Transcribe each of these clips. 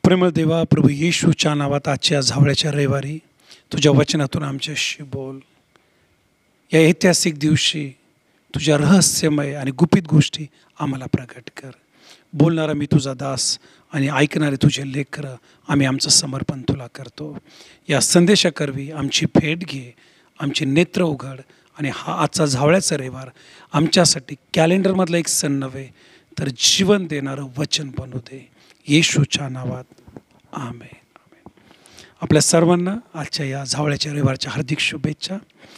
प्रेमळ देवा, प्रभू येशूच्या नावात आजच्या झावळ्याच्या रविवारी तुझ्या वचनातून आमच्याशी बोल. या ऐतिहासिक दिवशी तुझ्या रहस्यमय आणि गुपित गोष्टी आम्हाला प्रकट कर. बोलणारा मी तुझा दास आणि ऐकणारे तुझे लेकरं आम्ही आमचं समर्पण तुला करतो. या संदेशाकरवी आमची भेट घे, आमचे नेत्र उघड आणि हा आजचा झावळ्याचा रविवार आमच्यासाठी कॅलेंडरमधला एक सण नव्हे तर जीवन देणारं वचन बनू दे. येशूच्या नावात आमेन. आपल्या सर्वांना आजच्या या झावळ्याच्या रविवारच्या हार्दिक शुभेच्छा.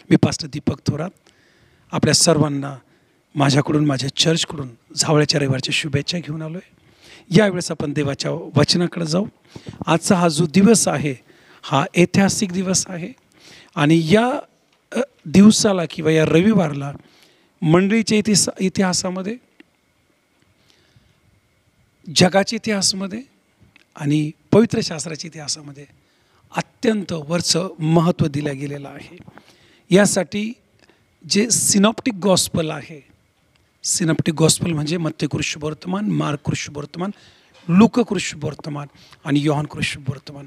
मी पास्टर दीपक थोरात आपल्या सर्वांना माझ्याकडून, माझ्या चर्चकडून झावळ्याच्या रविवारच्या शुभेच्छा घेऊन आलो आहे. यावेळेस आपण देवाच्या वचनाकडे जाऊ. आजचा हा जो दिवस आहे हा ऐतिहासिक दिवस आहे आणि या दिवसाला किंवा या रविवारला मंडळीच्या इतिहासामध्ये, जगाच्या इतिहासामध्ये आणि पवित्र शास्त्राच्या इतिहासामध्ये अत्यंत वरचं महत्त्व दिलं गेलेलं आहे. यासाठी जे सिनॉप्टिक गॉस्पल आहे, सिनॉप्टिक गॉस्पल म्हणजे मत्तेय शुभवर्तमान, मार्क शुभवर्तमान, लूका शुभवर्तमान आणि योहान शुभवर्तमान,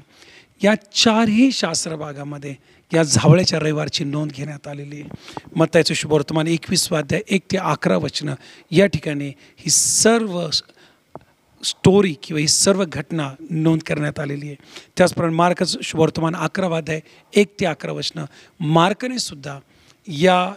या चारही शास्त्र भागामध्ये या झावळ्याच्या रविवारची नोंद घेण्यात आलेली आहे. मत्तेचं शुभवर्तमान 21 अध्याय 1 ते 11 वचनं या ठिकाणी ही सर्व स्टोरी किंवा ही सर्व घटना नोंद करण्यात आलेली आहे. त्याचप्रमाणे मार्कचं शुभवर्तमान 11 अध्याय 1 ते 11 वचनं, मार्कने सुद्धा या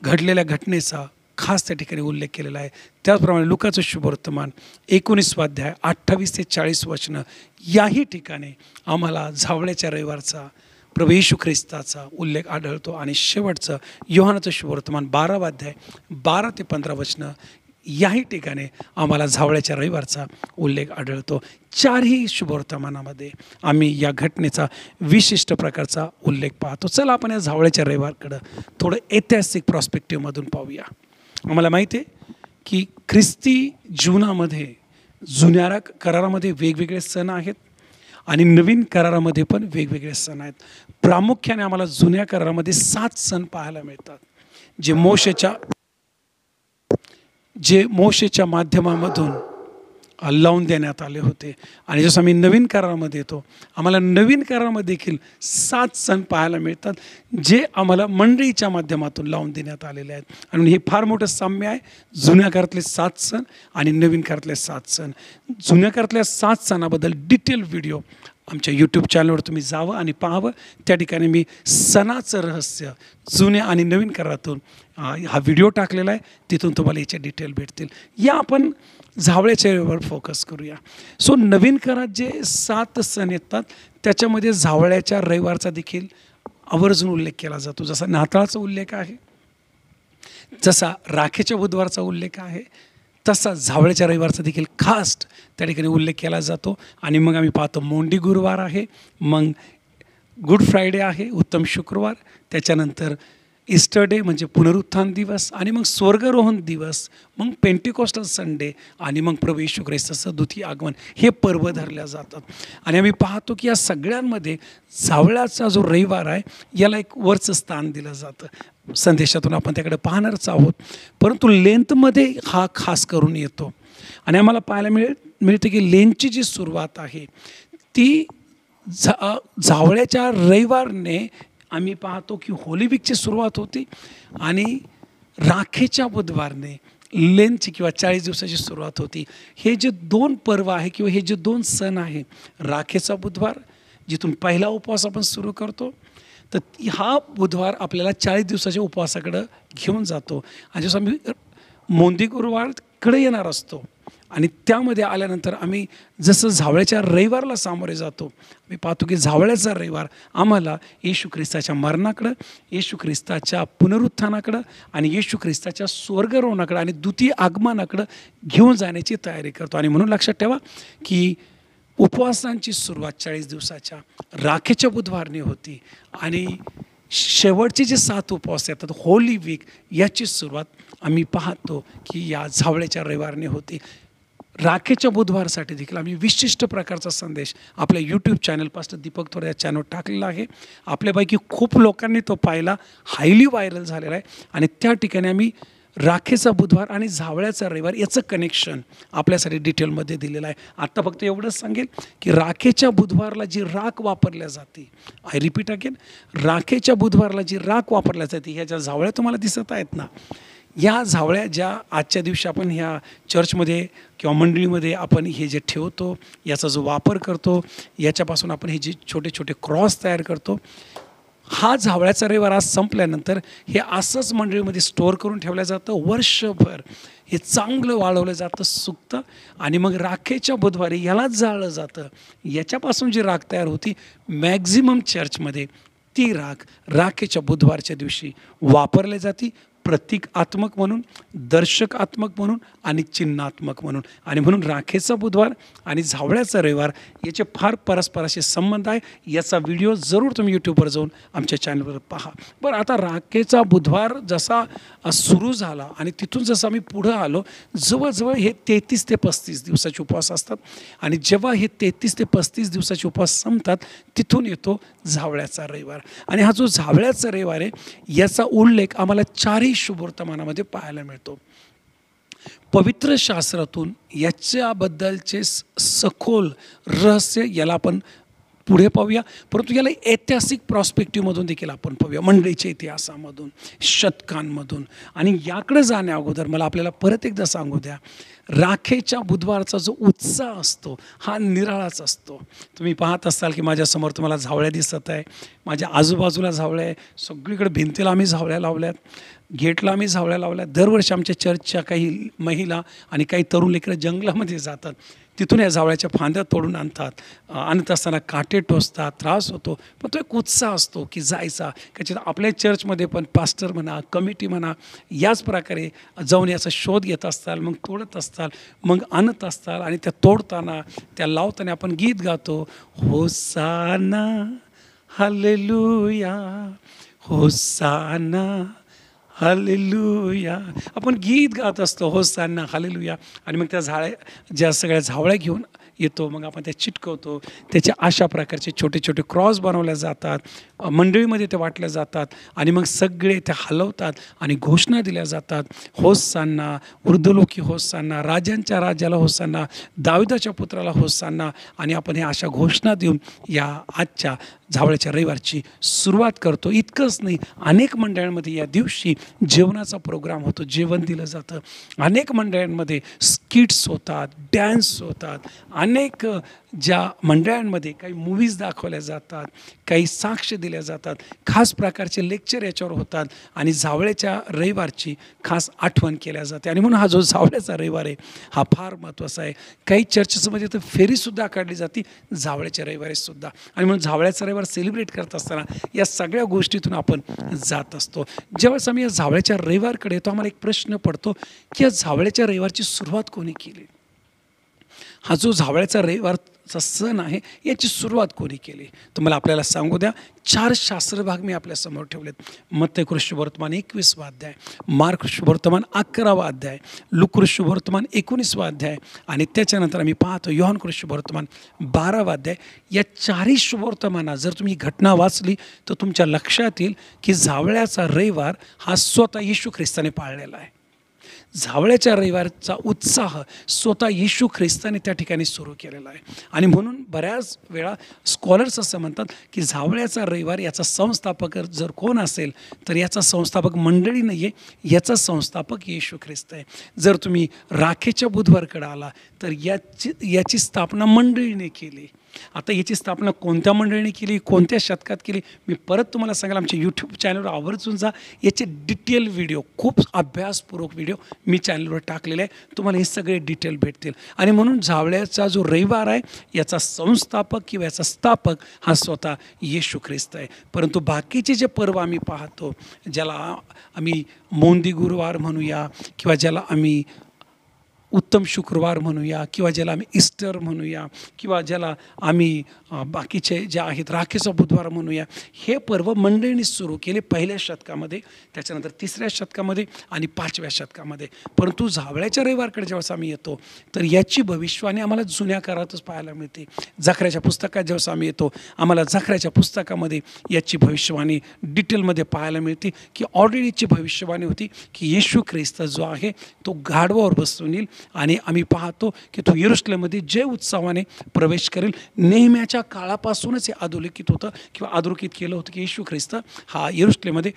घडलेल्या घटनेचा खास त्या ठिकाणी उल्लेख केलेला आहे. त्याचप्रमाणे लूकाचं शुभवर्तमान 19 अध्याय 28 ते 40 वचनं, याही ठिकाणी आम्हाला झावळ्याच्या रविवारचा प्रभू येशू ख्रिस्ताचा उल्लेख आढळतो. आणि शेवटचं योहानाचं शुभवर्तमान 12 अध्याय 12 ते 15 वचनं, याही ठिकाणी आम्हाला झावळ्याच्या रविवारचा उल्लेख आढळतो. चारही शुभवर्तमानामध्ये आम्ही या घटनेचा विशिष्ट प्रकारचा उल्लेख पाहतो. चला आपण या झावळ्याच्या रविवारकडं थोडं ऐतिहासिक प्रॉस्पेक्टिव्हमधून पाहूया. आम्हाला माहिती आहे की ख्रिस्ती जीवनामध्ये जुन्या करारामध्ये वेगवेगळे सण आहेत आणि नवीन करारामध्ये पण वेगवेगळे सण आहेत. प्रामुख्याने आम्हाला जुन्या करारामध्ये 7 सण पाहायला मिळतात जे मोशेच्या माध्यमामधून लावून देण्यात आले होते. आणि जसं आम्ही नवीन करारामध्ये येतो, आम्हाला नवीन करारामध्ये देखील 7 सण पाहायला मिळतात जे आम्हाला मंडळीच्या माध्यमातून लावून देण्यात आलेले आहेत. आणि हे फार मोठं साम्य आहे, जुन्या काळातले 7 सण आणि नवीन काळातले 7 सण. जुन्या काळातल्या 7 सणाबद्दल डिटेल व्हिडिओ आमच्या यूट्यूब चॅनलवर तुम्ही जावं आणि पाहावं. त्या ठिकाणी मी सणाचं रहस्य जुन्या आणि नवीन करारातून हा व्हिडिओ टाकलेला आहे, तिथून तुम्हाला याचे डिटेल भेटतील. या आपण झावळ्याच्या रविवार फोकस करूया. सो नवीन करारात जे 7 सण येतात त्याच्यामध्ये झावळ्याच्या रविवारचा देखील आवर्जून उल्लेख केला जातो. जसा नाताळाचा उल्लेख आहे, जसा राखेच्या बुधवारचा उल्लेख आहे, तसा झावळ्याच्या रविवारचा देखील खास त्या ठिकाणी उल्लेख केला जातो. आणि मग आम्ही पाहतो मोंडी गुरुवार आहे, मग गुड फ्रायडे आहे, उत्तम शुक्रवार, त्याच्यानंतर ईस्टर डे म्हणजे पुनरुत्थान दिवस, आणि मग स्वर्गरोहण दिवस, मग पेंटिकॉस्टल संडे, आणि मग प्रभू येशू ख्रिस्ताचं द्वितीय आगमन, हे पर्व धरल्या जातात. आणि आम्ही पाहतो की या सगळ्यांमध्ये झावळ्याचा जो रविवार आहे याला एक वरचं स्थान दिलं जातं. संदेशातून आपण त्याकडे पाहणारच आहोत, परंतु लेंथमध्ये हा खास करून येतो. आणि आम्हाला पाहायला मिळतं की लेंथची जी सुरुवात आहे ती झावळ्याच्या रविवारने आम्ही पाहतो की होली वीकची सुरुवात होती आणि राखेच्या बुधवारने लेंथची किंवा 40 दिवसाची सुरुवात होती. हे जे 2 पर्व आहे किंवा हे जे 2 सण आहे, राखेचा बुधवार जिथून पहिला उपवास आपण सुरू करतो, तर हा बुधवार आपल्याला 40 दिवसाच्या उपवासाकडं घेऊन जातो. आणि जसं आम्ही मोंदी गुरुवारकडे येणार असतो आणि त्यामध्ये आल्यानंतर आम्ही जसं झावळ्याच्या रविवारला सामोरे जातो, आम्ही पाहतो की झावळ्याचा रविवार आम्हाला येशू ख्रिस्ताच्या मरणाकडं, येशू ख्रिस्ताच्या पुनरुत्थानाकडं आणि येशू ख्रिस्ताच्या स्वर्गरोहणाकडं आणि द्वितीय आगमनाकडं घेऊन जाण्याची तयारी करतो. आणि म्हणून लक्षात ठेवा की उपवासांची सुरुवात 40 दिवसाच्या राखेच्या बुधवारने होती आणि शेवटचे जे 7 उपवास येतात होली वीक, याची सुरुवात आम्ही पाहतो की या झावळ्याच्या रविवारने होती. राखेच्या बुधवारसाठी देखील आम्ही विशिष्ट प्रकारचा संदेश आपल्या YouTube channel pastor Deepak Thorat या चॅनल टाकलेला आहे. आपल्यापैकी खूप लोकांनी तो पाहिला, हायली व्हायरल झालेला आहे. आणि त्या ठिकाणी आम्ही राखेचा बुधवार आणि झावळ्याचा रविवार याचं कनेक्शन आपल्यासाठी डिटेलमध्ये दिलेलं आहे. आत्ता फक्त एवढंच सांगेल की राखेच्या बुधवारला जी राख वापरल्या जाते, आय रिपीट अगेन, राखेच्या बुधवारला जी राख वापरल्या जाते, ह्या ज्या झावळ्या तुम्हाला दिसत आहेत ना, या झावळ्या ज्या आजच्या दिवशी आपण ह्या चर्चमध्ये किंवा मंडळीमध्ये आपण हे जे ठेवतो, याचा जो वापर करतो, याच्यापासून आपण हे जे छोटे छोटे क्रॉस तयार करतो, हा झावळ्याचा रविवार आज संपल्यानंतर हे असंच मंडळीमध्ये स्टोअर करून ठेवलं जातं. वर्षभर हे चांगलं वाळवलं जातं, सुकतं आणि मग राखेच्या बुधवारी यालाच जाळलं जातं. याच्यापासून जी राख तयार होती मॅक्झिमम चर्चमध्ये, ती राख राखेच्या बुधवारच्या दिवशी वापरली जाते, प्रतिकात्मक म्हणून, दर्शकात्मक म्हणून आणि चिन्हात्मक म्हणून. आणि म्हणून राखेचा बुधवार आणि झावळ्याचा रविवार याचे फार परस्पराशी संबंध आहे. याचा व्हिडिओ जरूर तुम्ही यूट्यूबवर जाऊन आमच्या चॅनलवर पहा. बरं, आता राखेचा बुधवार जसा सुरू झाला आणि तिथून जसं आम्ही पुढं आलो, जवळजवळ हे 33 ते 35 दिवसाचे उपवास असतात. आणि जेव्हा हे 33 ते 35 दिवसाचे उपवास संपतात, तिथून येतो झावळ्याचा रविवार. आणि हा जो झावळ्याचा रविवार आहे, याचा उल्लेख आम्हाला 4ही शुभवर्तमानामध्ये पाहायला मिळतो. पवित्र शास्त्रातून याच्याबद्दलचे सखोल रहस्य याला आपण पुढे पाहूया, परंतु याला ऐतिहासिक प्रॉस्पेक्टिव्हमधून देखील आपण पाहूया, मंडळीच्या इतिहासामधून, शतकांमधून. आणि याकडे जाण्या अगोदर मला आपल्याला परत एकदा सांगू द्या, राखेच्या बुधवारचा जो उत्साह असतो हा निराळाच असतो. तुम्ही पाहत असाल की माझ्यासमोर तुम्हाला झावळ्या दिसत आहे, माझ्या आजूबाजूला झावळ्या आहे, सगळीकडे भिंतीला आम्ही झावळ्या लावल्यात, गेटला आम्ही झावळ्या लावल्या. दरवर्षी आमच्या चर्चच्या काही महिला आणि काही तरुण लेकरं जंगलामध्ये जातात, तिथून या झावळ्याच्या फांद्या तोडून आणतात. आणत असताना काटे टोचतात, त्रास होतो, पण तो एक उत्साह असतो की जायचा. त्याच्यात आपल्या चर्चमध्ये पण पास्टर म्हणा, कमिटी म्हणा, याच प्रकारे जाऊन याचा शोध घेत असतात, मग तोडत असतात, मग आणत असतात. आणि त्या तोडताना, त्या लावताना आपण गीत गातो, होसाना हालेलुया, होसाना हालेलुया. आपण गीत गात असतो, होसाना हालेलुया. आणि मग त्या ज्या सगळ्या झावळ्या घेऊन येतो, मग आपण त्या चिटकवतो. त्याच्या अशा प्रकारचे छोटे छोटे क्रॉस बनवले जातात, मंडळीमध्ये ते वाटल्या जातात. आणि मग सगळे ते हलवतात आणि घोषणा दिल्या जातात, होसाना, ऊर्ध्वलोकी होसाना, राजांच्या राजाला होसाना, दाविदाच्या पुत्राला होसाना. आणि आपण हे अशा घोषणा देऊन या आजच्या झावळ्याच्या रविवारची सुरुवात करतो. इतकंच नाही, अनेक मंडळांमध्ये या दिवशी जेवणाचा प्रोग्राम होतो, जेवण दिलं जातं. अनेक मंडळांमध्ये स्किट्स होतात, डॅन्स होतात. अनेक ज्या मंडळांमध्ये काही मूव्हीज दाखवल्या जातात, काही साक्ष दिल्या जातात, खास प्रकारचे लेक्चर याच्यावर होतात. आणि झावळ्याच्या रविवारची खास आठवण केल्या जाते. आणि म्हणून हा जो झावळ्याचा रविवार आहे हा फार महत्त्वाचा आहे. काही चर्चेसमध्ये तर फेरीसुद्धा काढली जाते झावळ्याच्या रविवारीसुद्धा. आणि म्हणून झावळ्याचा रविवार सेलिब्रेट करत असताना या सगळ्या गोष्टीतून आपण जात असतो. जेव्हा आम्ही या झावळ्याच्या रविवारकडे येतो, आम्हाला एक प्रश्न पडतो की या झावळ्याच्या रविवारची सुरुवात कोणी केली? हा जो झावळ्याचा रविवारचा सण आहे याची सुरुवात कोणी केली? तर मला आपल्याला सांगू द्या. 4 शास्त्रभाग मी आपल्यासमोर ठेवलेत. मत्ती शुभवर्तमान 21वा अध्याय, मार्क शुभवर्तमान 11वा अध्याय, लूका शुभवर्तमान 19वा अध्याय आणि त्याच्यानंतर आम्ही पाहतो योहान शुभवर्तमान 12वा अध्याय. या 4ही शुभवर्तमानात जर तुम्ही घटना वाचली तर तुमच्या लक्षात येईल की झावळ्याचा रविवार हा स्वतः येशू ख्रिस्ताने पाळलेला आहे. झावळ्याच्या रविवारचा उत्साह स्वतः येशू ख्रिस्ताने त्या ठिकाणी सुरू केलेला आहे. आणि म्हणून बऱ्याच वेळा स्कॉलर्स असं म्हणतात की झावळ्याचा रविवार याचा संस्थापक जर कोण असेल तर याचा संस्थापक मंडळी नाही आहे, याचा संस्थापक येशू ख्रिस्त आहे. जर तुम्ही राखेच्या बुधवारकडे आला तर याची स्थापना मंडळीने केली. आता याची स्थापना कोणत्या मंडळीने केली, कोणत्या शतकात केली, मी परत तुम्हाला सांगाल. आमच्या यूट्यूब चॅनलवर आवर्जून जा, याचे डिटेल व्हिडिओ, खूप अभ्यासपूर्वक व्हिडिओ मी चॅनलवर टाकलेले आहे. तुम्हाला हे सगळे डिटेल भेटतील. आणि म्हणून झावळ्याचा जो रविवार आहे याचा संस्थापक किंवा याचा स्थापक हा स्वतः येशू ख्रिस्त आहे. परंतु बाकीचे जे पर्व आम्ही पाहतो, ज्याला आम्ही मोंदी गुरुवार म्हणूया किंवा ज्याला आम्ही उत्तम शुक्रवार म्हणूया किंवा ज्याला आम्ही ईस्टर म्हणूया किंवा ज्याला आम्ही बाकीचे जे आहेत राखेचा बुधवार म्हणूया, हे पर्व मंडळींनी सुरू केले पहिल्या शतकामध्ये, त्याच्यानंतर 3ऱ्या शतकामध्ये आणि 5व्या शतकामध्ये. परंतु जावळ्याच्या रविवारकडे जेव्हा आम्ही येतो तर याची भविष्यवाणी आम्हाला जुन्या काळातच पाहायला मिळते. जखऱ्याच्या पुस्तकात जेव्हा आम्ही येतो आम्हाला जखऱ्याच्या पुस्तकामध्ये याची भविष्यवाणी डिटेलमध्ये पाहायला मिळते की ऑलरेडीची भविष्यवाणी होती की येशू ख्रिस्त जो आहे तो गाढवावर बसून येईल आणि आम्ही पाहतो की तो यरूशलेममध्ये जय उत्सवाने प्रवेश करेल. नेहम्याच्या काळापासूनच हे अधोरेखित होतं किंवा अधोरेखित केलं होतं की येशू ख्रिस्त हा यरूशलेममध्ये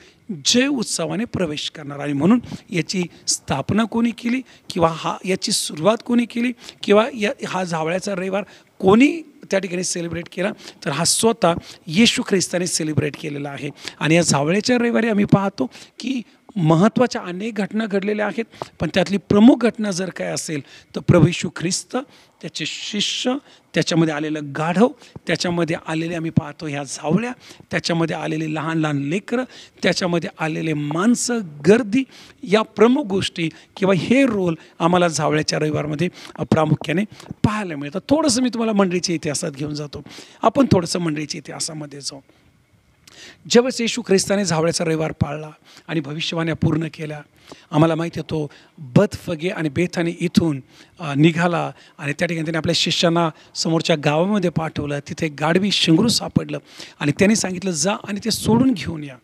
जय उत्सवाने प्रवेश करणार. आणि म्हणून याची स्थापना कोणी केली किंवा याची सुरुवात कोणी केली किंवा हा जावळ्याचा रविवार कोणी त्या ठिकाणी सेलिब्रेट केला, तर हा स्वतः येशू ख्रिस्ताने सेलिब्रेट केलेला आहे. आणि या जावळ्याच्या रविवारी आम्ही पाहतो की महत्त्वाच्या अनेक घटना घडलेल्या आहेत, पण त्यातली प्रमुख घटना जर काय असेल तर प्रभू येशू ख्रिस्त, त्याचे शिष्य, त्याच्यामध्ये आलेलं गाढव, त्याच्यामध्ये आलेले आम्ही पाहतो ह्या जावळ्या, त्याच्यामध्ये आलेले लहान लहान लेकरं, त्याच्यामध्ये आलेले माणसं, गर्दी, या प्रमुख गोष्टी किंवा हे रोल आम्हाला जावळ्याच्या रविवारमध्ये प्रामुख्याने पाहायला मिळतं. थोडंसं मी तुम्हाला मंडळीच्या इतिहासात घेऊन जातो. आपण थोडंसं मंडळीच्या इतिहासामध्ये जाऊ. जेव्हा येशू ख्रिस्ताने जावळ्याचा रविवार पाळला आणि भविष्यवाण्या पूर्ण केल्या, आम्हाला माहिती होतो बथफगे आणि बेथानी इथून निघाला आणि त्या ठिकाणी त्याने आपल्या शिष्यांना समोरच्या गावामध्ये पाठवलं. तिथे गाढवी शिंगरू सापडलं आणि त्यांनी सांगितलं जा आणि ते सोडून घेऊन या.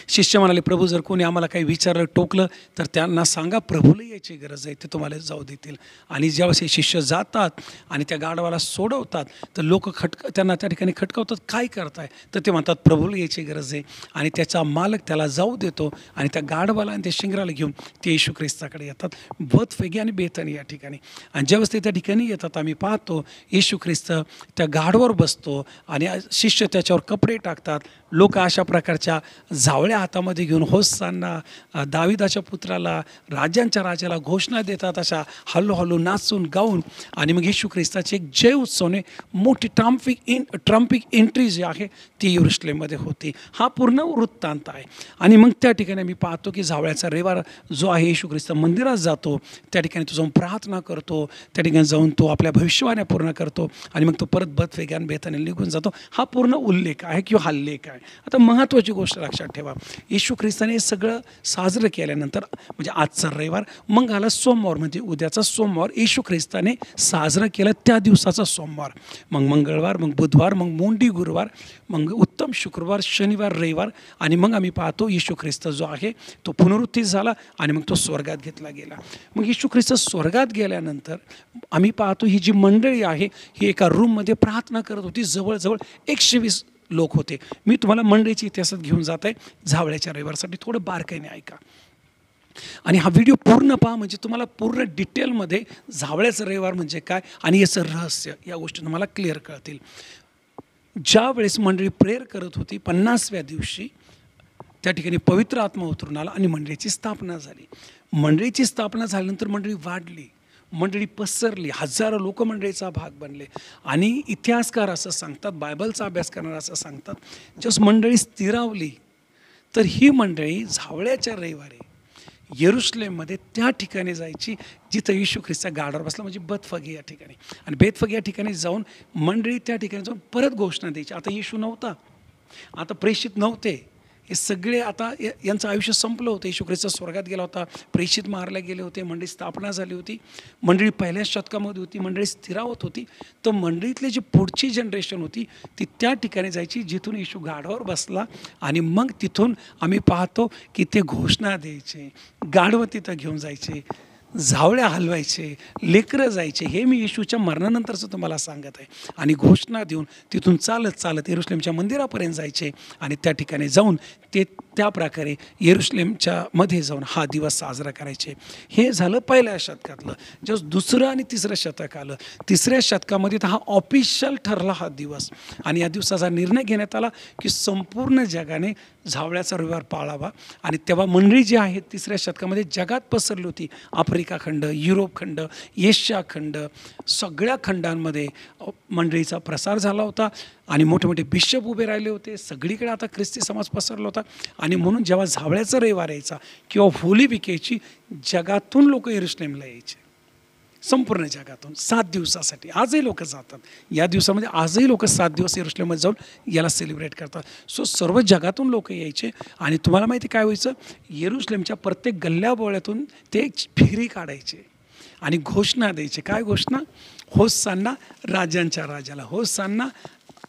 शिष्य म्हणाले प्रभू जर कोणी आम्हाला काही विचारलं टोकलं तर त्यांना सांगा प्रभूला यायची गरज आहे, ते तुम्हाला जाऊ देतील. आणि जेव्हा हे शिष्य जातात आणि त्या गाढवाला सोडवतात तर लोक त्यांना त्या ठिकाणी खटकावतात, काय करताय? तर ते म्हणतात प्रभूला यायची गरज आहे. आणि त्याचा मालक त्याला जाऊ देतो आणि त्या गाढवाला आणि त्या शिंगराला घेऊन ते येशू ख्रिस्ताकडे येतात, बथफगे आणि बेथानी या ठिकाणी. आणि ज्यावेळेस ते त्या ठिकाणी येतात आम्ही पाहतो येशू ख्रिस्त त्या गाढवावर बसतो आणि शिष्य त्याच्यावर कपडे टाकतात. लोक अशा प्रकारच्या जावळ्या हातामध्ये घेऊन होसाना दाविदाच्या पुत्राला, राजांच्या राजाला घोषणा देतात, अशा हळूहळू नाचून गाऊन. आणि मग येशू ख्रिस्ताची एक जय उत्सवने मोठी ट्रम्पिक एंट्री जी आहे ती यरूशलेममध्ये होती. हा पूर्ण वृत्तांत आहे. आणि मग त्या ठिकाणी आम्ही पाहतो की जावळ्याचा रविवार जो आहे येशू ख्रिस्त मंदिरात जातो, त्या ठिकाणी तो जाऊन प्रार्थना करतो, त्या ठिकाणी जाऊन तो आपल्या भविष्यवाण्या पूर्ण करतो आणि मग तो परत बथफगे आणि बेथानीला निघून जातो. हा पूर्ण उल्लेख आहे किंवा हा लेख आहे. आता महत्त्वाची गोष्ट लक्षात ठेवा, येशू ख्रिस्ताने हे सगळं साजरं केल्यानंतर म्हणजे आजचा रविवार, मग आला सोमवार म्हणजे उद्याचा सोमवार येशू ख्रिस्ताने साजरं केलं त्या दिवसाचा सोमवार, मग मंगळवार, मग बुधवार, मग मोंडी गुरुवार, मग उत्तम शुक्रवार, शनिवार, रविवार. आणि मग आम्ही पाहतो येशू ख्रिस्त जो आहे तो पुनरुत्थित झाला आणि मग तो स्वर्गात घेतला गेला. मग येशू ख्रिस्त स्वर्गात गेल्यानंतर आम्ही पाहतो ही जी मंडळी आहे ही एका रूममध्ये प्रार्थना करत होती. जवळजवळ 120 लोक होते. मी तुम्हाला मंडळीच्या इतिहासात घेऊन जात आहे जावळ्याच्या रविवारसाठी, थोडं बारकाईने ऐका आणि हा व्हिडिओ पूर्ण पहा, म्हणजे तुम्हाला पूर्ण डिटेलमध्ये जावळ्याचं रविवार म्हणजे काय आणि याचं रहस्य या गोष्टी तुम्हाला क्लिअर कळतील. ज्या वेळेस मंडळी प्रेयर करत होती 50व्या दिवशी त्या ठिकाणी पवित्र आत्मा उतरून आला आणि मंडळीची स्थापना झाली. मंडळीची स्थापना झाल्यानंतर मंडळी वाढली, मंडळी पसरली, हजारो लोक मंडळीचा भाग बनले. आणि इतिहासकार असं सांगतात, बायबलचा अभ्यास करणारा असं सांगतात, जसं मंडळी स्थिरावली तर ही मंडळी जावळ्याच्या रविवारी यरूशलेममध्ये त्या ठिकाणी जायची जिथं येशू ख्रिस्त गाढवावर बसला, म्हणजे बथफगे या ठिकाणी. आणि बेथफगे या ठिकाणी जाऊन मंडळी त्या ठिकाणी जाऊन परत घोषणा द्यायची. आता येशू नव्हता, आता प्रेषित नव्हते, हे सगळे आता यांचं आयुष्य संपलं होतं. येशू ख्रिस्त स्वर्गात गेला होता, प्रेषित मारले गेले होते, मंडळी स्थापना झाली होती, मंडळी पहिल्या शतकामध्ये होती, मंडळी स्थिरावत होती. तर मंडळीतली जी पुढची जनरेशन होती ती त्या ठिकाणी जायची जिथून येशू गाढवावर बसला. आणि मग तिथून आम्ही पाहतो की ते घोषणा द्यायचे, गाढवं तिथं घेऊन जायचे, जावळ्या हलवायचे, लेकरं जायचे. हे मी येशूच्या मरणानंतरचं तुम्हाला सांगत आहे. आणि घोषणा देऊन तिथून चालत चालत यरूशलेमच्या मंदिरापर्यंत जायचे आणि त्या ठिकाणी जाऊन ते त्या प्रकारे यरूशलेमच्या मध्ये जाऊन हा दिवस साजरा करायचे. हे झालं पहिल्या शतकातलं. जेव्हा दुसरं आणि तिसरं शतक आलं, 3ऱ्या शतकामध्ये तर हा ऑफिशियल ठरला हा दिवस. आणि या दिवसाचा निर्णय घेण्यात आला की संपूर्ण जगाने जावळ्याचा रविवार पाळावा. आणि तेव्हा मंडळी जी आहेत 3ऱ्या शतकामध्ये जगात पसरली होती. आफ्रिका खंड, युरोप खंड, एशिया खंड, सगळ्या खंडांमध्ये मंडळीचा प्रसार झाला होता आणि मोठे मोठे बिशप उभे राहिले होते. सगळीकडे आता ख्रिस्ती समाज पसरला होता. आणि म्हणून जेव्हा जावळ्याचा रविवार यायचा किंवा होली वीक यायची, जगातून लोक यरूशलेमला यायचे. संपूर्ण जगातून 7 दिवसासाठी. आजही लोक जातात या दिवसामध्ये, आजही लोक 7 दिवस यरूशलेममध्ये जाऊन याला सेलिब्रेट करतात. सो सर्व जगातून लोक यायचे आणि तुम्हाला माहिती काय व्हायचं, यरूशलेमच्या प्रत्येक गल्ल्याबोळ्यातून ते एक फेरी काढायचे आणि घोषणा द्यायचे. काय घोषणा? होसान्ना राजांच्या राजाला, होसान्ना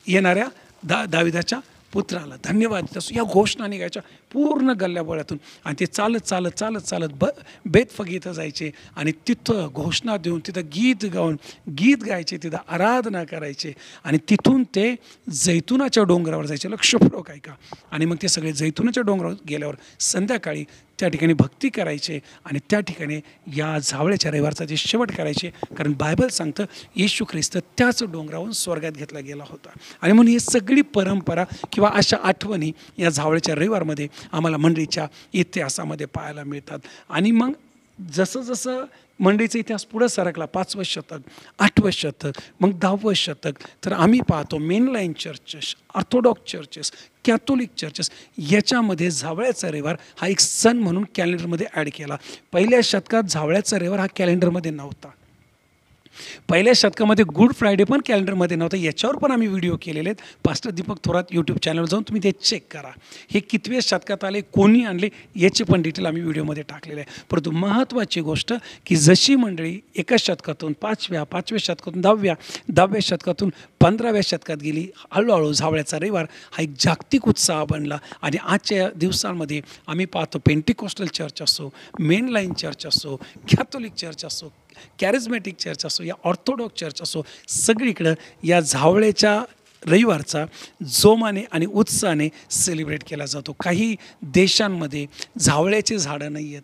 येणाऱ्या दाविदाच्या पुत्राला, धन्यवाद. तसं या घोषणा निघायच्या पूर्ण गल्ल्याबोळ्यातून आणि ते चालत चालत चालत चालत बेतफगे इथं जायचे आणि तिथं घोषणा देऊन तिथं गीत गाऊन गीत गायचे, तिथं आराधना करायचे आणि तिथून ते जैतुनाच्या डोंगरावर जायचे. लक्षपूर्वक ऐका. आणि मग ते सगळे जैतुनाच्या डोंगरावर गेल्यावर संध्याकाळी त्या ठिकाणी भक्ती करायचे आणि त्या ठिकाणी या झावळ्याच्या रविवारचा ते शेवट करायचे. कारण बायबल सांगतं येशू ख्रिस्त त्याच डोंगरावरून स्वर्गात घेतला गेला होता. आणि म्हणून ही सगळी परंपरा किंवा अशा आठवणी या झावळ्याच्या रविवारमध्ये आम्हाला मंडळीच्या इतिहासामध्ये पाहायला मिळतात. आणि मग जसं जसं मंडळीचा इतिहास पुढं सरकला, 5वं शतक, 8वं शतक, मग 10वं शतक, तर आम्ही पाहतो मेनलाईन चर्चेस, ऑर्थोडॉक्स चर्चेस, कॅथोलिक चर्चेस याच्यामध्ये झावळ्याचा रविवार हा एक सण म्हणून कॅलेंडरमध्ये ॲड केला. पहिल्या शतकात झावळ्याचा रविवार हा कॅलेंडरमध्ये नव्हता. पहिल्या शतकामध्ये गुड फ्रायडे पण कॅलेंडरमध्ये नव्हतं. याच्यावर पण आम्ही व्हिडिओ केलेले आहेत. पास्टर दीपक थोरात यूट्यूब चॅनलवर जाऊन तुम्ही ते चेक करा. हे कितव्या शतकात आले, कोणी आणले, याची पण डिटेल आम्ही व्हिडिओमध्ये टाकलेले आहे. परंतु महत्त्वाची गोष्ट की जशी मंडळी एका शतकातून 5व्या शतकातून 10व्या शतकातून 15व्या शतकात गेली, हळूहळू झावळ्याचा रविवार हा एक जागतिक उत्साह बनला. आणि आजच्या दिवसांमध्ये आम्ही पाहतो पेंटिकॉस्टल चर्च असो, मेनलाईन चर्च असो, कॅथोलिक चर्च असो, कॅरिझमॅटिक चर्च असो या ऑर्थोडॉक्स चर्च असो, सगळीकडं या झावळ्याच्या रविवारचा जोमाने आणि उत्साहाने सेलिब्रेट केला जातो. काही देशांमध्ये झावळ्याचे झाडं नाही आहेत,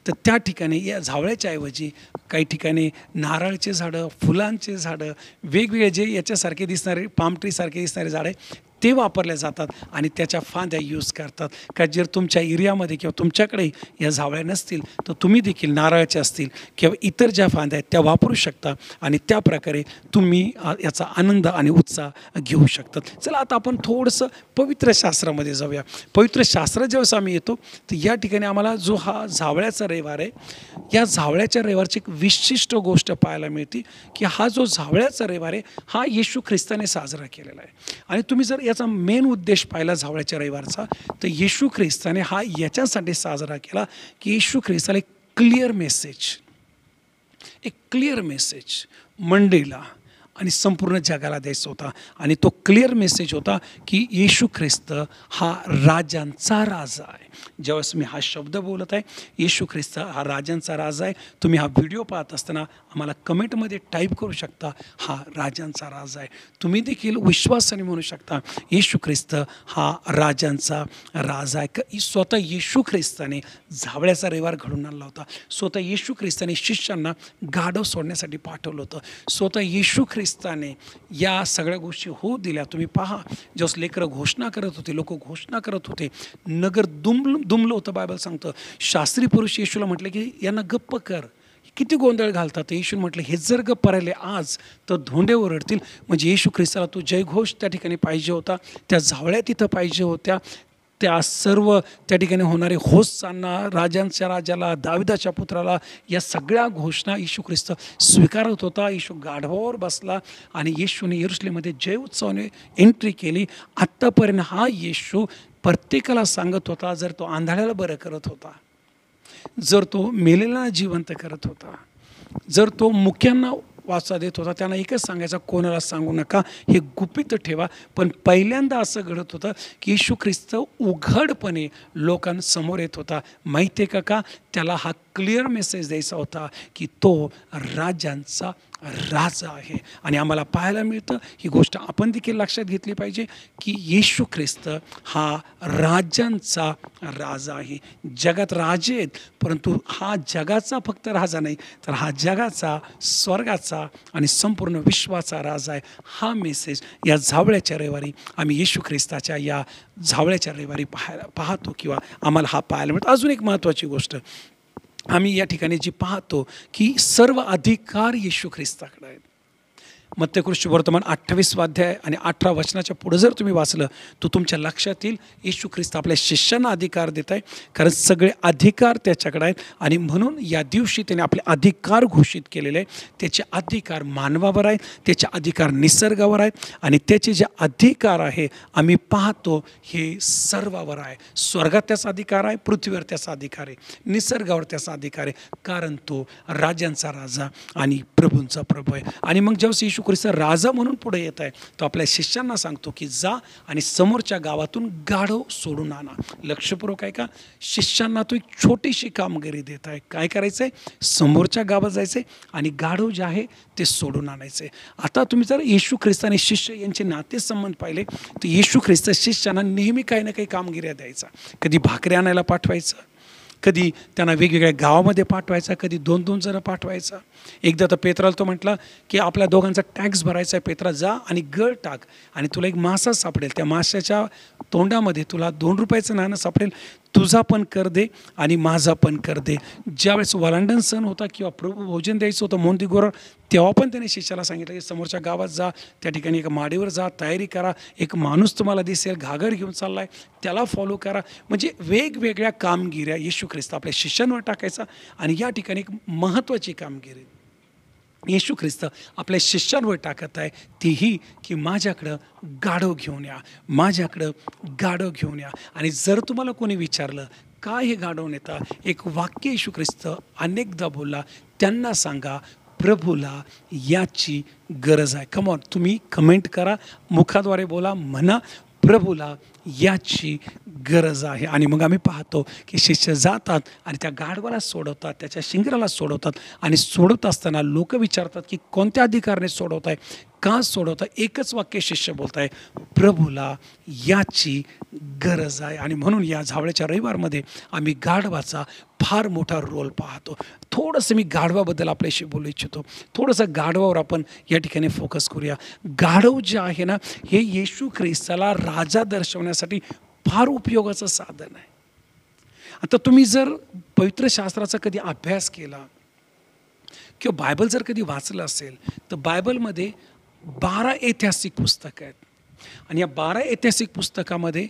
तर त्या ठिकाणी या झावळ्याच्या ऐवजी काही ठिकाणी नारळचे झाडं, फुलांचे झाडं, वेगवेगळे जे याच्यासारखे दिसणारे पाम ट्रीसारखे दिसणारे झाडं आहे ते वापरले जातात आणि त्याच्या फांद्या यूज करतात. का जर तुमच्या एरियामध्ये किंवा तुमच्याकडे या झावळ्या नसतील तर तुम्ही देखील नारळाच्या असतील किंवा इतर ज्या फांद्या आहेत त्या वापरू शकता आणि त्या प्रकारे तुम्ही याचा आनंद आणि उत्साह घेऊ शकतात. चला आता आपण थोडंसं पवित्र शास्त्रामध्ये जाऊया. पवित्र शास्त्रात जेव्हा आम्ही येतो तर या ठिकाणी आम्हाला जो हा झावळ्याचा रविवार आहे, या झावळ्याच्या रविवारची एक विशिष्ट गोष्ट पाहायला मिळते की हा जो झावळ्याचा रविवार आहे हा येशू ख्रिस्ताने साजरा केलेला आहे. आणि तुम्ही जर याचा मेन उद्देश पाहिला झावळ्याच्या रविवारचा, तर येशू ख्रिस्ताने हा याच्यासाठी साजरा केला की येशू ख्रिस्ताला एक क्लिअर मेसेज मंडळीला आणि संपूर्ण जगाला द्यायचा होता. आणि तो क्लिअर मेसेज होता की येशू ख्रिस्त हा राजांचा राजा आहे. ज्यावेळेस मी हा शब्द बोलत आहे येशू ख्रिस्त हा राजांचा राजा आहे, तुम्ही हा व्हिडिओ पाहत असताना आम्हाला कमेंटमध्ये टाईप करू शकता हा राजांचा राजा आहे. तुम्ही देखील विश्वासाने म्हणू शकता येशू ख्रिस्त हा राजांचा राजा आहे. स्वतः येशू ख्रिस्ताने झावळ्याचा रविवार घडून आणला होता. स्वतः येशू ख्रिस्ताने शिष्यांना गाढव सोडण्यासाठी पाठवलं होतं. स्वतः येशू ख्रिस्ताने या सगळ्या गोष्टी होऊ दिल्या. तुम्ही पहा, जेव्हा लेकरं घोषणा करत होते, लोक घोषणा करत होते, नगर दुमलं होतं. बायबल सांगतं शास्त्री पुरुष येशूला म्हटलं की यांना गप्प कर, किती गोंधळ घालतात. येशूने म्हटलं हे जर गप्प राहिले आज तर धोंडे ओरडतील. म्हणजे येशू ख्रिस्ताला तो जयघोष त्या ठिकाणी पाहिजे होता, त्या झावळ्या तिथं पाहिजे होत्या. त्या सर्व त्या ठिकाणी होणारे होसान्ना राजांच्या राजाला, दाविदाच्या पुत्राला, या सगळ्या घोषणा येशू ख्रिस्त स्वीकारत होता. येशू गाढवावर बसला आणि येशूने यरूशलेममध्ये जय उत्सवाने एंट्री केली. आत्तापर्यंत हा येशू प्रत्येकाला सांगत होता, जर तो आंधळ्याला बरं करत होता, जर तो मेलेला जिवंत करत होता, जर तो मुक्यांना वाचा देत होता, त्यांना एकच सांगायचं कोणाला सांगू नका, हे गुपित ठेवा. पण पहिल्यांदा असं घडत होतं की येशू ख्रिस्त उघडपणे लोकांसमोर येत होता. माहिती आहे का? त्याला हा क्लिअर मेसेज द्यायचा होता की तो राजांचा राजा आहे. आणि आम्हाला पाहायला मिळतं, ही गोष्ट आपण देखील लक्षात घेतली पाहिजे की येशू ख्रिस्त हा राजांचा राजा आहे. जगात राजे आहेत, परंतु हा जगाचा फक्त राजा नाही, तर हा जगाचा, स्वर्गाचा आणि संपूर्ण विश्वाचा राजा आहे. हा मेसेज या झावळ्याच्या रविवारी आम्ही येशू ख्रिस्ताच्या या झावळ्याच्या रविवारी पाहतो किंवा आम्हाला हा पाहायला मिळतो. अजून एक महत्त्वाची गोष्ट आम्ही या ठिकाणी जी पाहतो की सर्व अधिकार येशू ख्रिस्ताकडे आहेत. मत्तेकृष्ण वर्तमान 28 अध्याय आणि 18 वचनाच्या पुढे जर तुम्ही वाचलं तर तुमच्या लक्षात येईल येशू ख्रिस्त आपल्या शिष्यांना अधिकार देत आहे, कारण सगळे अधिकार त्याच्याकडे आहेत. आणि म्हणून या दिवशी त्याने आपले अधिकार घोषित केलेले आहे. त्याचे अधिकार मानवावर आहेत, त्याचे अधिकार निसर्गावर आहेत, आणि त्याचे जे अधिकार आहे आम्ही पाहतो हे सर्वावर आहे. स्वर्गात त्याचा अधिकार आहे, पृथ्वीवर त्याचा अधिकार आहे, निसर्गावर त्याचा अधिकार आहे, कारण तो राजांचा राजा आणि प्रभूंचा प्रभू आहे. आणि मग जेव्हा येशू ख्रिस्त राजा म्हणून पुढे येत आहे तो आपल्या शिष्यांना सांगतो की जा आणि समोरच्या गावातून गाढव सोडून आणा. लक्षपूर्वक आहे का? शिष्यांना तो एक छोटीशी कामगिरी देत आहे. काय करायचं आहे? समोरच्या गावात जायचं आहे आणि गाढव जे आहे ते सोडून आणायचं आहे. आता तुम्ही जर येशू ख्रिस्त आणि शिष्य यांचे नातेसंबंध पाहिले तर येशू ख्रिस्त शिष्यांना नेहमी काही ना काही कामगिऱ्या द्यायचा. कधी भाकरी आणायला पाठवायचं, कधी त्यांना वेगवेगळ्या गावामध्ये पाठवायचा, कधी 2-2 जण पाठवायचा. एकदा तर पेत्राला तो म्हटला की आपल्या दोघांचा टॅक्स भरायचा आहे, पेत्रा जा आणि गळ टाक आणि तुला एक मासा सापडेल, त्या माशाच्या तोंडामध्ये तुला 2 रुपयाचं नाणं सापडेल, तुझा पण कर दे आणि माझा पण कर दे. ज्यावेळेस वलांडन सण होता किंवा प्रभू भोजन द्यायचं होतं मोंदी गोरवर, तेव्हा पण त्याने शिष्याला सांगितलं की समोरच्या गावात जा, त्या ठिकाणी एका माडीवर जा, तयारी करा, एक माणूस तुम्हाला दिसेल घागर घेऊन चाललाय, त्याला फॉलो करा. म्हणजे वेगवेगळ्या कामगिऱ्या येशू ख्रिस्त आपल्या शिष्यांवर टाकायचा. आणि या ठिकाणी एक महत्त्वाची कामगिरी येशू ख्रिस्त आपल्या शिष्यांवर टाकत आहे, तीही की माझ्याकडं गाढव घेऊन या, माझ्याकडं गाढव घेऊन या. आणि जर तुम्हाला कोणी विचारलं काय हे गाढव नेता, एक वाक्य येशू ख्रिस्त अनेकदा बोलला, त्यांना सांगा प्रभूला याची गरज आहे. कमॉन, तुम्ही कमेंट करा, मुखाद्वारे बोला, म्हणा प्रभूला याची गरज आहे. आणि मग आम्ही पाहतो की शिष्य जातात आणि त्या गाढवाला सोडवतात, त्याच्या शिंगराला सोडवतात. आणि सोडवत असताना लोक विचारतात की कोणत्या अधिकाराने सोडवत आहे, का सोडवत आहे? एकच वाक्य शिष्य बोलत आहे, प्रभूला याची गरज आहे. आणि म्हणून या झावळ्याच्या रविवारमध्ये आम्ही गाढवाचा फार मोठा रोल पाहतो. थोडंसं मी गाढवाबद्दल आपल्याशी बोलू इच्छितो. थोडंसं गाढवावर आपण या ठिकाणी फोकस करूया. गाढव जे आहे ना, हे येशू ख्रिस्ताला राजा दर्शवण्यासाठी फार उपयोगाचं साधन आहे. आता तुम्ही जर पवित्र शास्त्राचा कधी अभ्यास केला किंवा बायबल जर कधी वाचलं असेल तर बायबलमध्ये 12 ऐतिहासिक पुस्तकं आहेत. आणि या 12 ऐतिहासिक पुस्तकामध्ये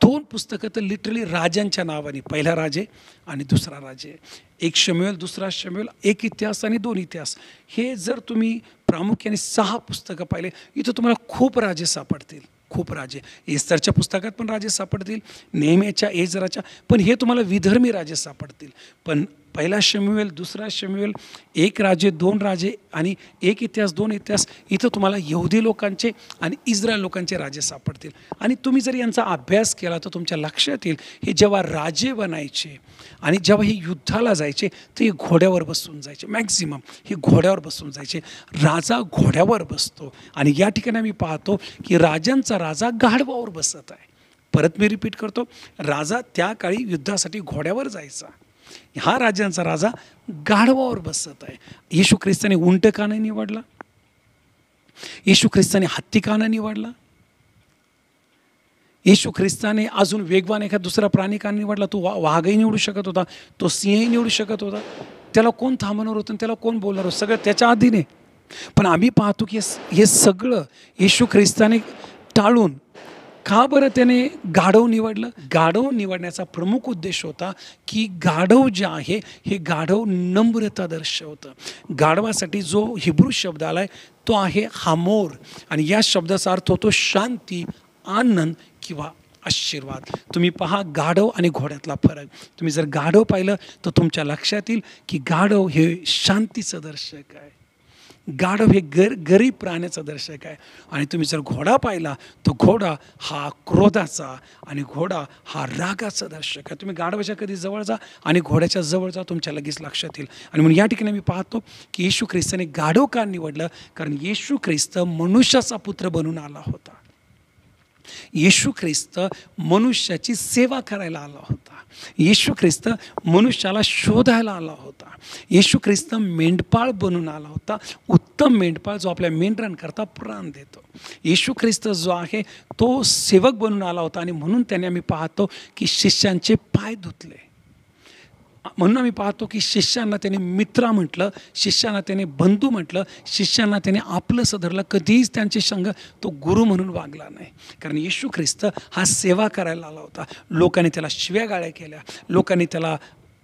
2 पुस्तकं तर लिटरली राजांच्या नावाने, पहिला राजे आणि दुसरा राजे, एक शमूएल, दुसरा शमूएल, एक इतिहास आणि 2 इतिहास. हे जर तुम्ही प्रामुख्याने 6 पुस्तकं पाहिले, इथं तुम्हाला खूप राजे सापडतील, खूप राजे. एस्तरच्या पुस्तकात पण राजे सापडतील, नेहमीच्या, एजराच्या, पण हे तुम्हाला विधर्मी राजे सापडतील. पण पहिला शमूएल, दुसरा शमूएल, एक राजे, 2 राजे आणि एक इतिहास, 2 इतिहास, इथं तुम्हाला यहुदी लोकांचे आणि इस्रायल लोकांचे राजे सापडतील. आणि तुम्ही जर यांचा अभ्यास केला तर तुमच्या लक्षात येईल, हे जेव्हा राजे बनायचे आणि जेव्हा हे युद्धाला जायचे तर हे घोड्यावर बसून जायचे. मॅक्झिमम हे घोड्यावर बसून जायचे. राजा घोड्यावर बसतो आणि या ठिकाणी आम्ही पाहतो की राजांचा राजा गाढवावर बसत आहे. परत मी रिपीट करतो, राजा त्या काळी युद्धासाठी घोड्यावर जायचा, हा राजांचा राजा गाढवावर बसत आहे. येशू ख्रिस्ताने उंट का नाही निवडला? येशू ख्रिस्ताने हत्ती का नाही निवडला? येशू ख्रिस्ताने अजून वेगवान एखादा दुसरा प्राणी का निवडला? तो वाघही निवडू शकत होता, तो सिंहही निवडू शकत होता. त्याला कोण थांबवणार होतं, त्याला कोण बोलणार होतं? सगळं त्याच्या अधीने. पण आम्ही पाहतो की हे सगळं येशू ख्रिस्ताने टाळून का बरं त्याने गाढव निवडलं? गाढव निवडण्याचा प्रमुख उद्देश होता की गाढव जे आहे हे गाढव नम्रता दर्शवतं. गाढवासाठी जो हिब्रू शब्द आलाय तो आहे हामोर आणि या शब्दाचा अर्थ होतो शांती, आनंद किंवा आशीर्वाद. तुम्ही पहा गाढव आणि घोड्यातला फरक. तुम्ही जर गाढव पाहिलं तर तुमच्या लक्षात येईल की गाढव हे शांतीचं दर्शक आहे, गाढव हे गरीब प्राण्याचं दर्शक आहे. आणि तुम्ही जर घोडा पाहिला तर घोडा हा क्रोधाचा आणि घोडा हा रागाचा दर्शक आहे. तुम्ही गाढवाच्या कधी जवळ जा आणि घोड्याच्या जवळ जा, तुमच्या लगेच लक्षात येईल. आणि म्हणून या ठिकाणी मी पाहतो की येशू ख्रिस्ताने गाढव का निवडलं? कारण येशू ख्रिस्त मनुष्याचा पुत्र बनून आला होता. येशू ख्रिस्त मनुष्याची सेवा करायला आला होता. येशू ख्रिस्त मनुष्याला शोधायला आला होता. येशू ख्रिस्त मेंढपाळ बनून आला होता, उत्तम मेंढपाळ जो आपल्या मेंढरांकरता प्राण देतो. येशू ख्रिस्त जो आहे तो सेवक बनून आला होता आणि म्हणून त्याने आम्ही पाहतो की शिष्यांचे पाय धुतले. म्हणून आम्ही पाहतो की शिष्यांना त्याने मित्र म्हटलं, शिष्यांना त्याने बंधू म्हटलं, शिष्यांना त्याने आपलंसं धरलं. कधीच त्यांचे संग तो गुरु म्हणून वागला नाही. कारण येशू ख्रिस्त हा सेवा करायला आला होता. लोकांनी त्याला शिव्यागाळ्या केल्या, लोकांनी त्याला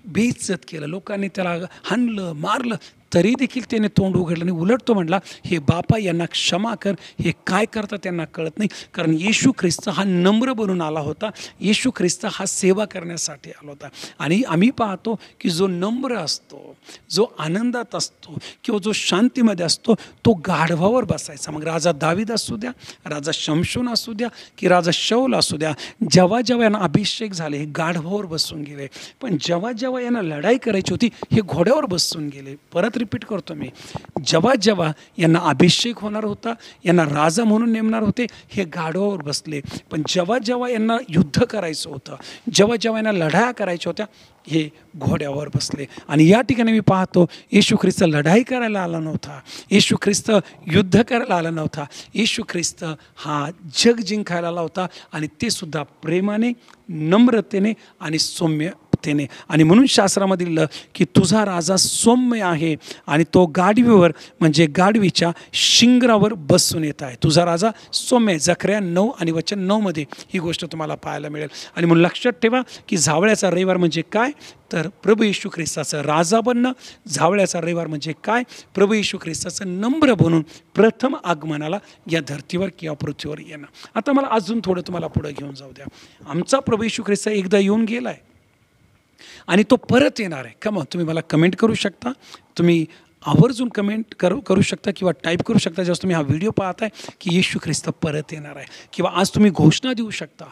बेइज्जत केलं, लोकांनी त्याला हाणलं मारलं, तरी देखील त्याने तोंड उघडलं नाही. उलट तो म्हटला, हे बापा यांना क्षमा कर, हे काय करतात त्यांना कळत नाही. कारण येशू ख्रिस्त हा नम्र बनून आला होता. येशू ख्रिस्त हा सेवा करण्यासाठी आला होता. आणि आम्ही पाहतो की जो नम्र असतो, जो आनंदात असतो किंवा जो शांतीमध्ये असतो, तो गाढवावर बसायचा. मग राजा दावीद असू द्या, राजा शमशोन असू द्या की राजा शौल असू द्या, जेव्हा जेव्हा यांना अभिषेक झाले हे गाढवावर बसून गेले. पण जेव्हा जेव्हा यांना लढाई करायची होती हे घोड्यावर बसून गेले. परत रिपीट करतो मी, जेव्हा जेव्हा यांना अभिषेक होणार होता, यांना राजा म्हणून नेमणार होते, हे गाढवावर बसले. पण जेव्हा जेव्हा यांना युद्ध करायचं होतं, जेव्हा जेव्हा यांना लढाया करायच्या होत्या, हे घोड्यावर बसले. आणि या ठिकाणी मी पाहतो येशू ख्रिस्त लढाई करायला आला नव्हता, येशू ख्रिस्त युद्ध करायला आला नव्हता. येशू ख्रिस्त हा जग जिंकायला आला होता, आणि ते सुद्धा प्रेमाने, नम्रतेने आणि सौम्यतेने. आणि म्हणून शास्त्रामध्ये लिहिलं की तुझा राजा सौम्य आहे आणि तो गाढवीवर म्हणजे गाढवीच्या शिंगरावर बसून येत आहे. तुझा राजा सौम्य. जकर्या 9 आणि वचन 9 मध्ये ही गोष्ट तुम्हाला पाहायला मिळेल. आणि म्हणून लक्षात ठेवा की झावळ्याचा रविवार म्हणजे काय, तर प्रभू येशू ख्रिस्ताचं राजा बनणं. झावळ्याचा रविवार म्हणजे काय, प्रभू येशू ख्रिस्ताचं नम्र बनून प्रथम आगमनाला या धर्तीवर किंवा पृथ्वीवर येणं. आता मला अजून थोडं तुम्हाला पुढे घेऊन जाऊ द्या. आमचा प्रभू येशू ख्रिस्त एकदा येऊन गेला आहे आणि तो परत येणार आहे. का मग तुम्ही मला कमेंट करू शकता, तुम्ही आवर्जून कमेंट करू शकता किंवा टाईप करू शकता जेव्हा तुम्ही हा व्हिडिओ पाहताय की येशू ख्रिस्त परत येणार आहे. किंवा आज तुम्ही घोषणा देऊ शकता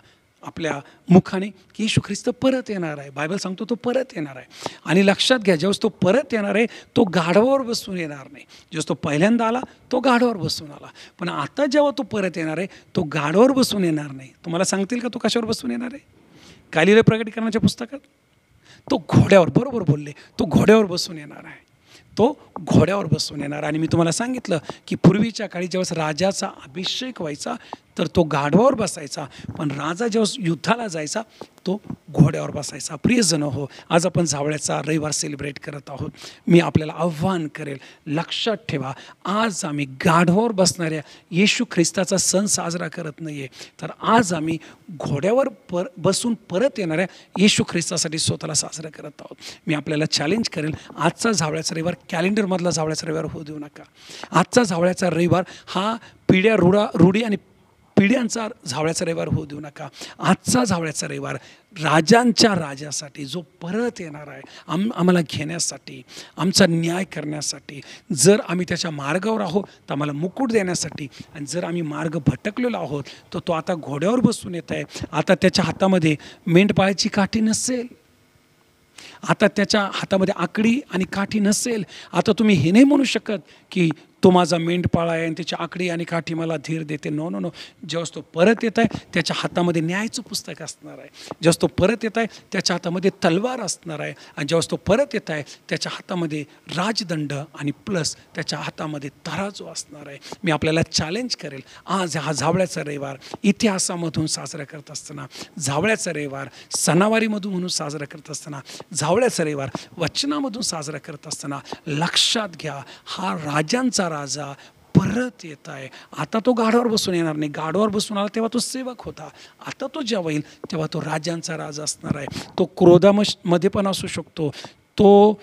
आपल्या मुखाने की येशू ख्रिस्त परत येणार आहे. बायबल सांगतो तो परत येणार आहे. आणि लक्षात घ्या, जेव्हा तो परत येणार आहे तो गाढवावर बसून येणार नाही. जेव्हा तो पहिल्यांदा आला तो गाढवावर बसून आला, पण आता जेव्हा तो परत येणार आहे तो गाढवावर बसून येणार नाही. तुम्हाला सांगतील का तो कशावर बसून येणार आहे? काय लिहिलं प्रकटीकरणाच्या पुस्तकात? तो घोड्यावर, बरोबर बोलले, तो घोड्यावर बसून येणार आहे. तो घोड्यावर बसून येणार. आणि मी तुम्हाला सांगितलं की पूर्वीच्या काळी जेव्हा राजाचा अभिषेक व्हायचा तर तो गाढवावर बसायचा, पण राजा जेव्हा युद्धाला जायचा तो घोड्यावर बसायचा. प्रियजन हो, आज आपण झावळ्याचा रविवार सेलिब्रेट करत आहोत. मी आपल्याला आव्हान करेल, लक्षात ठेवा, आज आम्ही गाढवावर बसणाऱ्या येशू ख्रिस्ताचा सण साजरा करत नाही आहे, तर आज आम्ही घोड्यावर बसून परत येणाऱ्या येशू ख्रिस्तासाठी स्वतःला साजरा करत आहोत. मी आपल्याला चॅलेंज करेल, आजचा झावळ्याचा रविवार कॅलेंडरमधला झावळ्याचा रविवार होऊ देऊ नका. आजचा झावळ्याचा रविवार हा रूढी आणि पिढ्यांचा झावळ्याचा रविवार होऊ देऊ नका. आजचा झावळ्याचा रविवार राजांच्या राजासाठी जो परत येणार आहे, आम्हाला घेण्यासाठी, आमचा न्याय करण्यासाठी. जर आम्ही त्याच्या मार्गावर आहोत तर आम्हाला मुकुट देण्यासाठी, आणि जर आम्ही मार्ग भटकलेलो आहोत तर तो आता घोड्यावर बसून येत आहे. आता त्याच्या हातामध्ये मेंढपाळाची काठी नसेल, आता त्याच्या हातामध्ये आकडी आणि काठी नसेल. आता तुम्ही हे नाही म्हणू शकत की तो माझा मेंढपाळ आहे आणि त्याची आकडी आणि काठी मला धीर देते. No no no. जेव्हा तो परत येत आहे त्याच्या हातामध्ये न्यायाचं पुस्तक असणार आहे. जेव्हा तो परत येत आहे त्याच्या हातामध्ये तलवार असणार आहे. आणि जेव्हा तो परत येत आहे त्याच्या हातामध्ये राजदंड आणि प्लस त्याच्या हातामध्ये तराजू असणार आहे. मी आपल्याला चॅलेंज करेल, आज हा झावळ्याचा रविवार इतिहासामधून साजरा करत असताना, झावळ्याचा रविवार सणावारीमधून म्हणून साजरा करत असताना, झावळ्याचा रविवार वचनामधून साजरा करत असताना लक्षात घ्या, हा राजांचा राजा परत येत आहे. आता तो गाढवावर बसून येणार नाही. गाढवावर बसून आला तेव्हा तो सेवक होता, आता तो जेव्हा येईल तेव्हा तो राजांचा राजा असणार आहे. तो क्रोधामध्ये पण असू शकतो, तो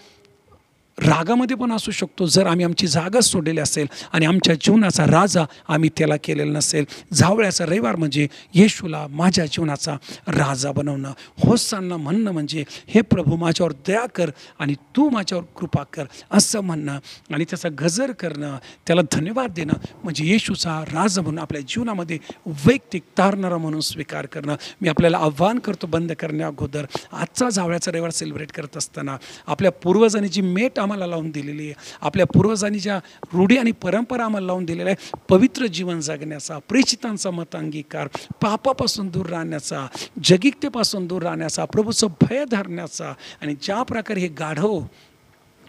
रागामध्ये पण असू शकतो, जर आम्ही आमची जागा सोडलेली असेल आणि आमच्या जीवनाचा राजा आम्ही त्याला केलेला नसेल. झावळ्याचा रविवार म्हणजे येशूला माझ्या जीवनाचा राजा बनवणं. होसांना म्हणणं म्हणजे हे प्रभू माझ्यावर दया कर आणि तू माझ्यावर कृपा कर असं म्हणणं, आणि त्याचा गजर करणं, त्याला धन्यवाद देणं म्हणजे येशूचा राजा म्हणून आपल्या जीवनामध्ये वैयक्तिक तारणारा म्हणून स्वीकार करणं. मी आपल्याला आव्हान करतो, बंद करण्या अगोदर आजचा झावळ्याचा रविवार सेलिब्रेट करत असताना आपल्या पूर्वजांनी जी मेट आम्हाला लावून दिलेली आहे, आपल्या पूर्वजांनी ज्या रूढी आणि परंपरा आम्हाला लावून दिलेल्या आहे, पवित्र जीवन जगण्याचा, प्रेषितांचा मत अंगीकार, पापापासून दूर राहण्याचा, जगिकतेपासून दूर राहण्याचा, प्रभूचं भय धरण्याचा, आणि ज्या प्रकारे हे गाढव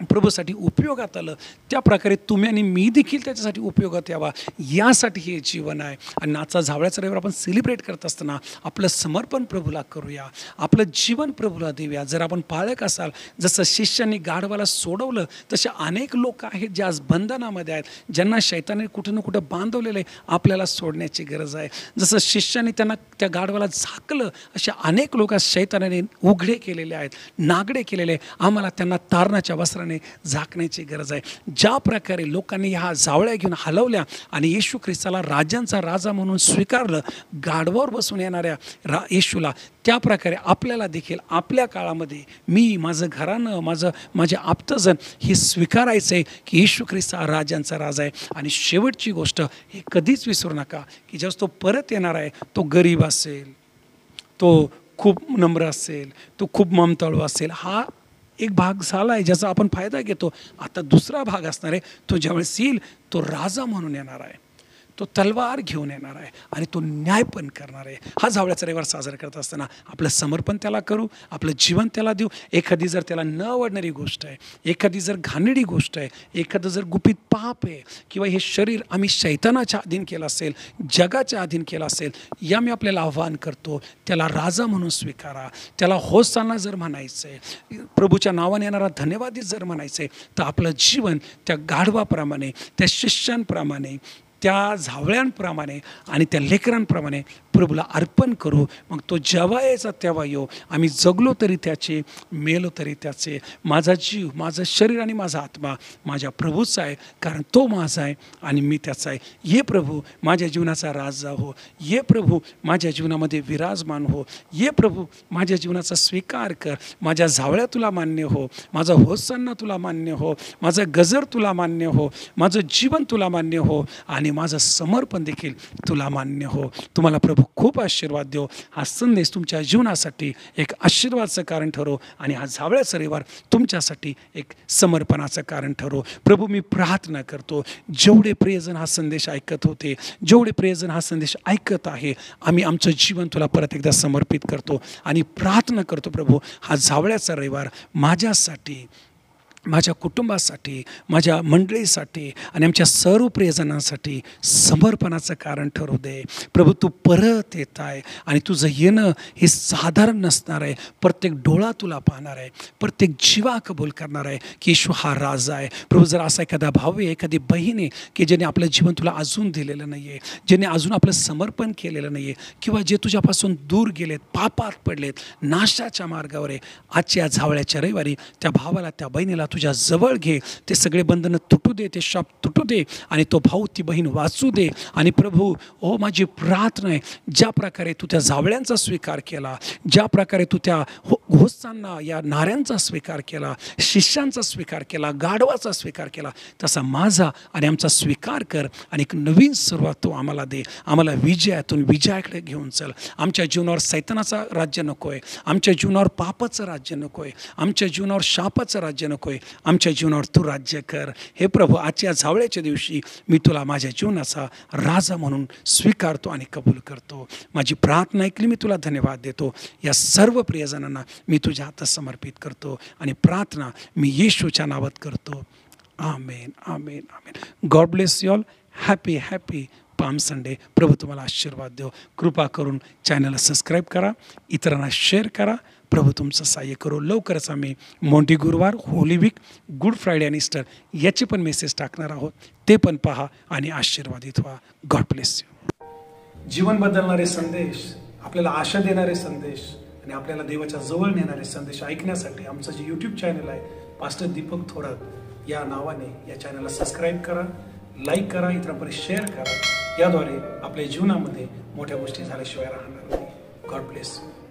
प्रभूसाठी उपयोगात आलं, त्या प्रकारे तुम्ही आणि मी देखील त्याच्यासाठी उपयोगात यावा, यासाठी हे जीवन आहे. आणि आजचा झावळ्याचा रविवार आपण सेलिब्रेट करत असताना आपलं समर्पण प्रभूला करूया, आपलं जीवन प्रभूला देऊया. जर आपण पाळक असाल, जसं शिष्यांनी गाढवाला सोडवलं, तसे अनेक लोक आहेत जे आज बंधनामध्ये आहेत, ज्यांना शैताने कुठं ना कुठं बांधवलेलं आहे. आपल्याला सोडण्याची गरज आहे. जसं शिष्यांनी त्यांना त्या गाढवाला झाकलं, असे अनेक लोक शैतानाने उघडे केलेले आहेत, नागडे केलेले. आम्हाला त्यांना तारणाच्या वस्त्राने झाकण्याची गरज आहे. ज्या प्रकारे लोकांनी ह्या जावळ्या घेऊन हलवल्या आणि येशू ख्रिस्ताला राजांचा राजा म्हणून स्वीकारलं, गाढवावर बसून येणाऱ्या येशूला, त्या प्रकारे आपल्याला देखील आपल्या काळामध्ये मी, माझं घरानं, माझे आप्तजन हे स्वीकारायचं आहे की येशू ख्रिस्त हा राजांचा राजा आहे. आणि शेवटची गोष्ट हे कधीच विसरू नका की जेव्हा तो परत येणार आहे, तो गरीब असेल, तो खूप नम्र असेल, तो खूप ममताळू असेल. हा एक भाग झाला आहे ज्याचा आपण फायदा घेतो. आता दुसरा भाग असणार आहे, तो ज्यावेळेस येईल तो राजा म्हणून येणार आहे, तो तलवार घेऊन येणार आहे आणि तो न्याय पण करणार आहे. हा झावळ्याचा रविवार साजरा करत असताना आपलं समर्पण त्याला करू, आपलं जीवन त्याला देऊ. एखादी जर त्याला न आवडणारी गोष्ट आहे, एखादी जर घाणेरडी गोष्ट आहे, एखादं जर गुपित पाप आहे, किंवा हे शरीर आम्ही शैतानाच्या अधीन केलं असेल, जगाच्या अधीन केलं असेल, या मी आपल्याला आव्हान करतो, त्याला राजा म्हणून स्वीकारा. त्याला होसाना जर म्हणायचं आहे, प्रभूच्या नावाने येणारा धन्यवादी जर म्हणायचं आहे, तर आपलं जीवन त्या गाढवाप्रमाणे, त्या शिष्यांप्रमाणे, त्या झावळ्यांप्रमाणे आणि त्या लेकरांप्रमाणे प्रभूला अर्पण करू. मग तो जेव्हा यायचा तेव्हा येऊ. आम्ही जगलो तरी त्याचे, मेलो तरी त्याचे. माझा जीव, माझं शरीर आणि माझा आत्मा माझ्या प्रभूचा आहे, कारण तो माझा आहे आणि मी त्याचा आहे. ये प्रभू माझ्या जीवनाचा राजा हो, ये प्रभू माझ्या जीवनामध्ये विराजमान हो, ये प्रभू माझ्या जीवनाचा स्वीकार कर. माझ्या झावळ्या तुला मान्य हो, माझा होसाना तुला मान्य हो, माझं गजर तुला मान्य हो, माझं जीवन तुला मान्य हो आणि माझं समर्पण देखील तुला मान्य हो. तुम्हाला प्रभू खूप आशीर्वाद देव. हा संदेश तुमच्या जीवनासाठी एक आशीर्वादाचं कारण ठरो आणि हा झावळ्याचा रविवार तुमच्यासाठी एक समर्पणाचं कारण ठरो. प्रभू मी प्रार्थना करतो, जेवढे प्रियजन हा संदेश ऐकत होते, जेवढे प्रियजन हा संदेश ऐकत आहे, आम्ही आमचं जीवन तुला परत एकदा समर्पित करतो आणि प्रार्थना करतो प्रभू, हा झावळ्याचा रविवार माझ्यासाठी, माझ्या कुटुंबासाठी, माझ्या मंडळीसाठी आणि आमच्या सर्व प्रियजनांसाठी समर्पणाचं कारण ठरू दे. प्रभू तू परत येत आहे आणि तुझं येणं हे साधारण नसणार आहे. प्रत्येक डोळा तुला पाहणार आहे, प्रत्येक जीवा कबूल करणार आहे की येशू हा राजा आहे. प्रभू जर असा एखादा भाऊ आहे, एखादी बहीण आहे की ज्याने आपलं जीवन तुला अजून दिलेलं नाही आहे, ज्याने अजून आपलं समर्पण केलेलं नाही आहे, किंवा जे तुझ्यापासून दूर गेलेत, पापात पडलेत, नाशाच्या मार्गावर आहे, आजच्या झावळ्याच्या रविवारी त्या भावाला, त्या बहिणीला तुझ्या जवळ घे. ते सगळे बंधनं तुटू दे, ते शाप तुटू दे आणि तो भाऊ, ती बहीण वाचू दे. आणि प्रभू ओ माझी प्रार्थना आहे, ज्या प्रकारे तू त्या जावळ्यांचा स्वीकार केला, ज्या प्रकारे तू त्या होसांना, या नाऱ्यांचा स्वीकार केला, शिष्यांचा स्वीकार केला, गाढवाचा स्वीकार केला, तसा माझा आणि आमचा स्वीकार कर आणि एक नवीन सुरुवात तू आम्हाला दे. आम्हाला विजयातून विजयाकडे घेऊन चल. आमच्या जीवनावर सैतानाचा राज्य नको आहे, आमच्या जीवनावर पापाचं राज्य नको आहे, आमच्या जीवनावर शापाचं राज्य नको आहे. आमच्या जीवनावर तू राज्य कर. हे प्रभू, आजच्या झावळ्याच्या दिवशी मी तुला माझ्या जीवनाचा राजा म्हणून स्वीकारतो आणि कबूल करतो. माझी प्रार्थना ऐकली, मी तुला धन्यवाद देतो. या सर्व प्रियजनांना मी तुझ्या हातात समर्पित करतो आणि प्रार्थना मी येशूच्या नावात करतो. Amen, amen, amen. God bless you all. Happy Palm Sunday. प्रभू तुम्हाला आशीर्वाद देव. कृपा करून चॅनलला सबस्क्राईब करा, इतरांना शेअर करा. प्रभू तुमचं सहाय्य करू. लवकरच आम्ही मोंडी गुरुवार, होली वीक, गुड फ्रायडे आणि ईस्टर याचे पण मेसेज टाकणार आहोत. ते पण पहा आणि आशीर्वादित व्हा. God bless you. जीवन बदलणारे संदेश, आपल्याला आशा देणारे संदेश आणि आपल्याला देवाच्या जवळ नेणारे संदेश ऐकण्यासाठी आमचं जे यूट्यूब चॅनल आहे, पास्टर दीपक थोरात या नावाने, या चॅनलला सबस्क्राईब करा, लाईक करा, इतरांपर्यंत शेअर करा. याद्वारे आपल्या जीवनामध्ये मोठ्या गोष्टी झाल्याशिवाय राहणार नाही. God bless you.